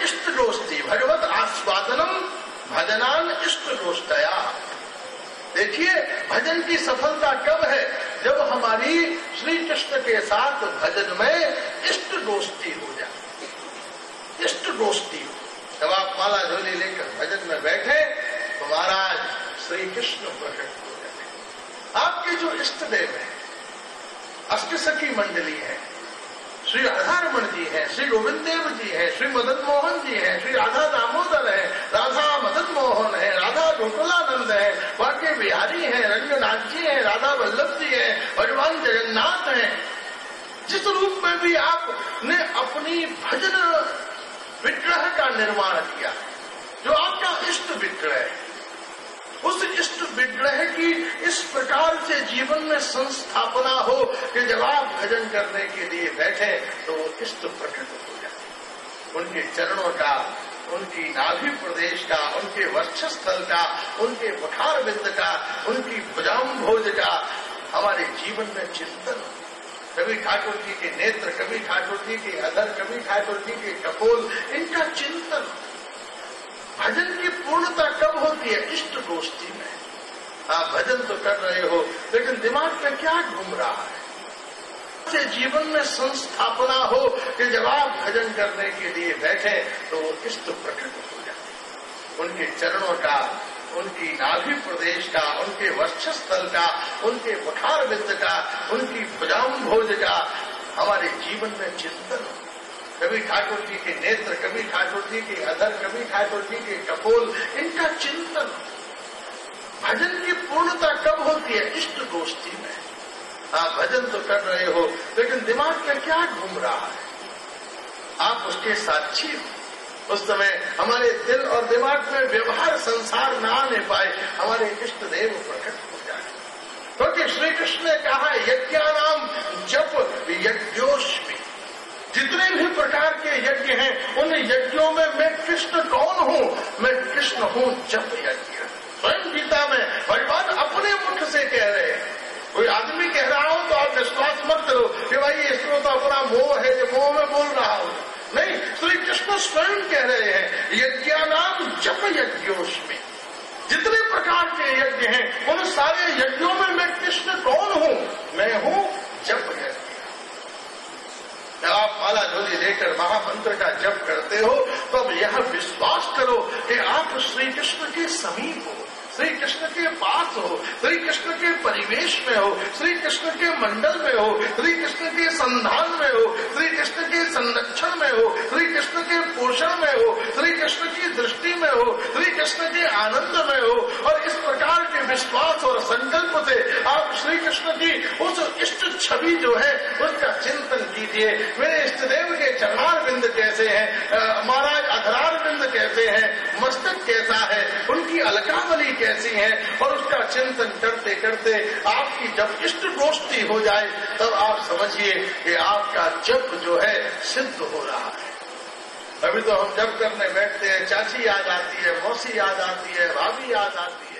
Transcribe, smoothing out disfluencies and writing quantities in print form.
इष्ट दोस्ती भगवत आस्वादनम भजनान इष्ट दोस्तया। देखिए भजन की सफलता कब है? जब हमारी श्री कृष्ण के साथ भजन में इष्ट दोस्ती हो जाए। इष्ट दोस्ती हो, जब आप माला झोली लेकर भजन में बैठे तो महाराज श्री कृष्ण प्रकट हो जाते। आपके जो इष्ट देव है, अष्टसखी मंडली है, श्री राधारमण जी हैं, श्री गोविंद देव जी हैं, श्री मदन मोहन जी हैं, श्री राधा दामोदर है, राधा मदन मोहन है, राधा गोकुलानंद है, वाक्य बिहारी हैं, रंगनाथ जी हैं, राधा वल्लभ जी हैं, भगवान जगन्नाथ हैं। जिस रूप में भी आपने अपनी भजन विग्रह का निर्माण किया, जो आपका इष्ट विग्रह है, उस इष्ट विग्रह की इस प्रकार से जीवन में संस्थापना हो कि जब आप भजन करने के लिए बैठे तो वो इष्ट प्रकट हो जाए। उनके चरणों का, उनकी नाभि प्रदेश का, उनके वक्षस्थल का, उनके मुखार बिंद का, उनकी भुजाम्भोज का हमारे जीवन में चिंतन। कभी ठाकुर जी के नेत्र, कभी ठाकुर जी के अधर, कभी ठाकुर जी के कपोल, इनका चिंतन। भजन की पूर्णता कब होती है? इष्ट दोस्ती में। आप भजन तो कर रहे हो लेकिन दिमाग में क्या घूम रहा है? से जीवन में संस्थापना हो कि जब आप भजन करने के लिए बैठे तो इष्ट प्रकट हो जाए। उनके चरणों का, उनकी नाभि प्रदेश का, उनके वक्षस्थल का, उनके मुखार बिंद का, उनकी भुजाम्भोज का हमारे जीवन में चिंतन। कभी ठाकुर जी के नेत्र, कभी ठाकुर जी के अधर, कभी ठाकुर जी के कपोल, इनका चिंतन। भजन की पूर्णता कब होती है? इष्ट दोस्ती में। आप भजन तो कर रहे हो लेकिन दिमाग में क्या घूम रहा है? आप उसके साक्षी हो। उस समय हमारे दिल और दिमाग में व्यवहार संसार ना आने पाए, हमारे इष्ट देव प्रकट हो जाए। क्योंकि श्री कृष्ण ने कहा यज्ञानाम जप यज्ञोष्मि। जितने भी प्रकार के यज्ञ हैं उन यज्ञों में मैं कृष्ण कौन हूँ? मैं कृष्ण हूँ जप यज्ञ। स्वयं गीता में भगवान अपने मुख से कह रहे हैं। कोई आदमी कह रहा हो तो आप विश्वास मत करो कि भाई इसको तो अपना मोह है, जो मोह में बोल रहा हूँ। नहीं, श्री कृष्ण स्वयं कह रहे हैं यज्ञानाम जप यज्ञोष्मि। जितने प्रकार के यज्ञ हैं उन सारे यज्ञों में मैं कृष्ण कौन हूँ? मैं हूँ जप यज्ञ। जब आप माला झोली लेकर महामंत्र का जप करते हो तो अब यह विश्वास करो कि आप श्री कृष्ण के समीप हो, श्री कृष्ण के पास हो, श्री कृष्ण के परिवेश में हो, श्री कृष्ण के मंडल में हो, श्री कृष्ण के संधान में हो, श्री कृष्ण के संरक्षण में हो, श्री कृष्ण के पोषण में हो, श्री कृष्ण की दृष्टि में हो, श्री कृष्ण के आनंद में हो। और इस प्रकार के विश्वास और संकल्प से आप श्री कृष्ण की उस इष्ट छवि जो है उसका चिंतन कीजिए। मेरे इष्ट देव के चरणार बिंद कैसे हैं, महाराज अधरार बिंद कैसे हैं, मस्तक कैसा है, उनकी अलकावली कैसी है, और उसका चिंतन करते करते आपकी जब इष्ट दोस्ती हो जाए तब आप समझिए कि आपका जप जो है सिद्ध हो रहा है। अभी तो हम जप करने बैठते हैं, चाची याद आती है, मौसी याद आती है, भाभी याद आती है,